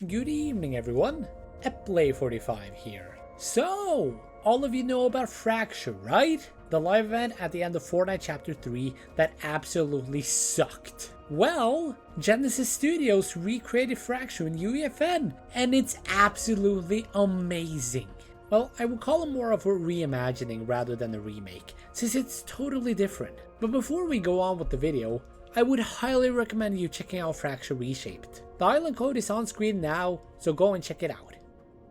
Good evening everyone, Play45 here. So, all of you know about Fracture, right? The live event at the end of Fortnite Chapter 3 that absolutely sucked. Well, Genesis Studios recreated Fracture in UEFN, and it's absolutely amazing. Well, I would call it more of a reimagining rather than a remake, since it's totally different. But before we go on with the video, I would highly recommend you checking out Fracture Reshaped. The island code is on screen now, so go and check it out.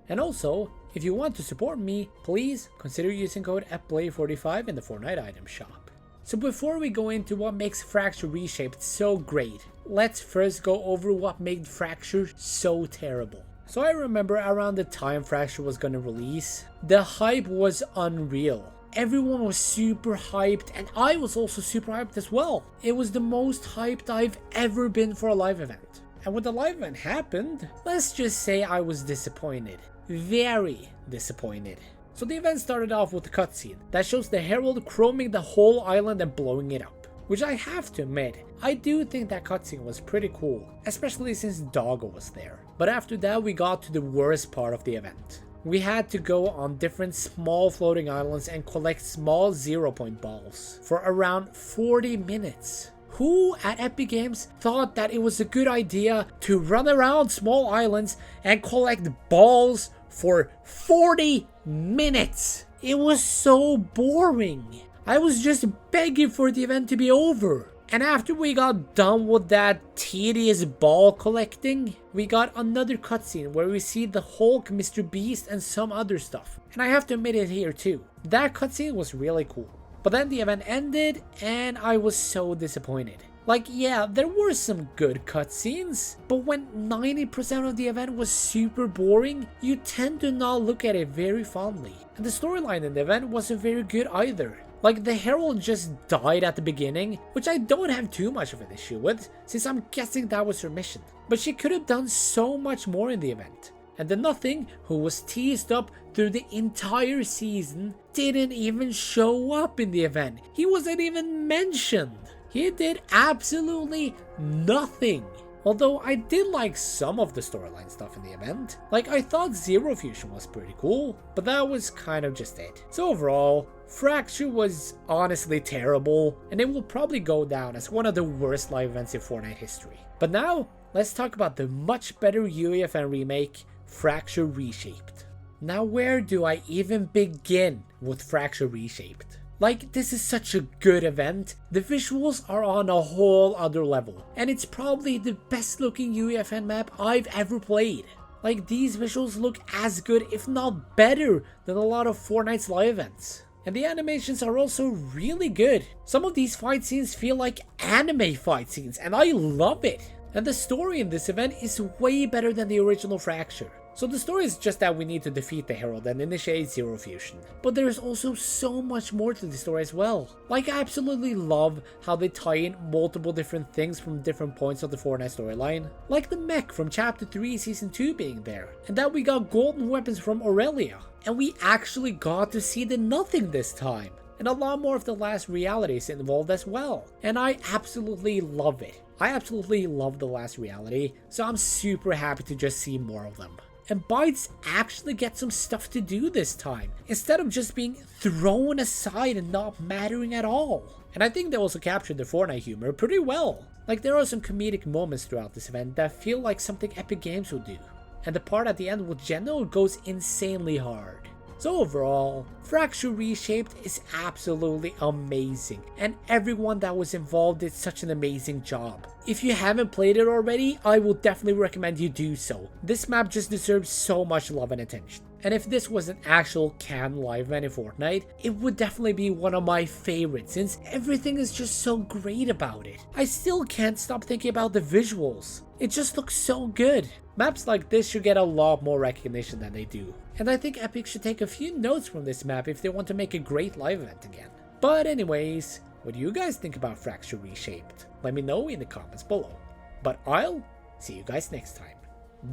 And also, if you want to support me, please consider using code Play45 in the Fortnite item shop. So before we go into what makes Fracture Reshaped so great, let's first go over what made Fracture so terrible. So I remember around the time Fracture was gonna release, the hype was unreal. Everyone was super hyped, and I was also super hyped as well. It was the most hyped I've ever been for a live event. And when the live event happened, let's just say I was disappointed. Very disappointed. So the event started off with a cutscene that shows the Herald chroming the whole island and blowing it up. Which I have to admit, I do think that cutscene was pretty cool, especially since Doggo was there. But after that we got to the worst part of the event. We had to go on different small floating islands and collect small 0-point balls for around 40 minutes. Who at Epic Games thought that it was a good idea to run around small islands and collect balls for 40 minutes? It was so boring. I was just begging for the event to be over. And after we got done with that tedious ball collecting, we got another cutscene where we see the Hulk, Mr. Beast, and some other stuff. And I have to admit it here too. That cutscene was really cool. But then the event ended and I was so disappointed. Like, yeah, there were some good cutscenes, but when 90% of the event was super boring, you tend to not look at it very fondly. And the storyline in the event wasn't very good either. Like, the Herald just died at the beginning, which I don't have too much of an issue with, since I'm guessing that was her mission. But she could have done so much more in the event. And the Nothing, who was teased up through the entire season, didn't even show up in the event. He wasn't even mentioned. He did absolutely nothing. Although I did like some of the storyline stuff in the event. Like, I thought Zero Fusion was pretty cool, but that was kind of just it. So overall, Fracture was honestly terrible, and it will probably go down as one of the worst live events in Fortnite history. But now, let's talk about the much better UEFN remake, Fracture Reshaped. Now where do I even begin with Fracture Reshaped? Like, this is such a good event. The visuals are on a whole other level, and it's probably the best looking UEFN map I've ever played. Like, these visuals look as good, if not better, than a lot of Fortnite's live events. And the animations are also really good. Some of these fight scenes feel like anime fight scenes, and I love it. And the story in this event is way better than the original Fracture. So the story is just that we need to defeat the Herald and initiate Zero Fusion. But there is also so much more to the story as well. Like, I absolutely love how they tie in multiple different things from different points of the Fortnite storyline. Like the mech from Chapter 3 Season 2 being there. And that we got golden weapons from Aurelia. And we actually got to see the Nothing this time. And a lot more of the last reality is involved as well. And I absolutely love it. I absolutely love the last reality, so I'm super happy to just see more of them. And Bites actually get some stuff to do this time, instead of just being thrown aside and not mattering at all. And I think they also captured the Fortnite humor pretty well. Like, there are some comedic moments throughout this event that feel like something Epic Games would do. And the part at the end with Geno goes insanely hard. So overall, Fracture Reshaped is absolutely amazing, and everyone that was involved did such an amazing job. If you haven't played it already, I will definitely recommend you do so. This map just deserves so much love and attention. And if this was an actual canon live event in Fortnite, it would definitely be one of my favorites since everything is just so great about it. I still can't stop thinking about the visuals. It just looks so good. Maps like this should get a lot more recognition than they do. And I think Epic should take a few notes from this map if they want to make a great live event again. But anyways, what do you guys think about Fracture Reshaped? Let me know in the comments below. But I'll see you guys next time.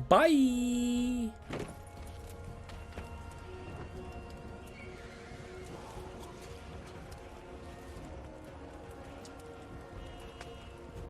Bye!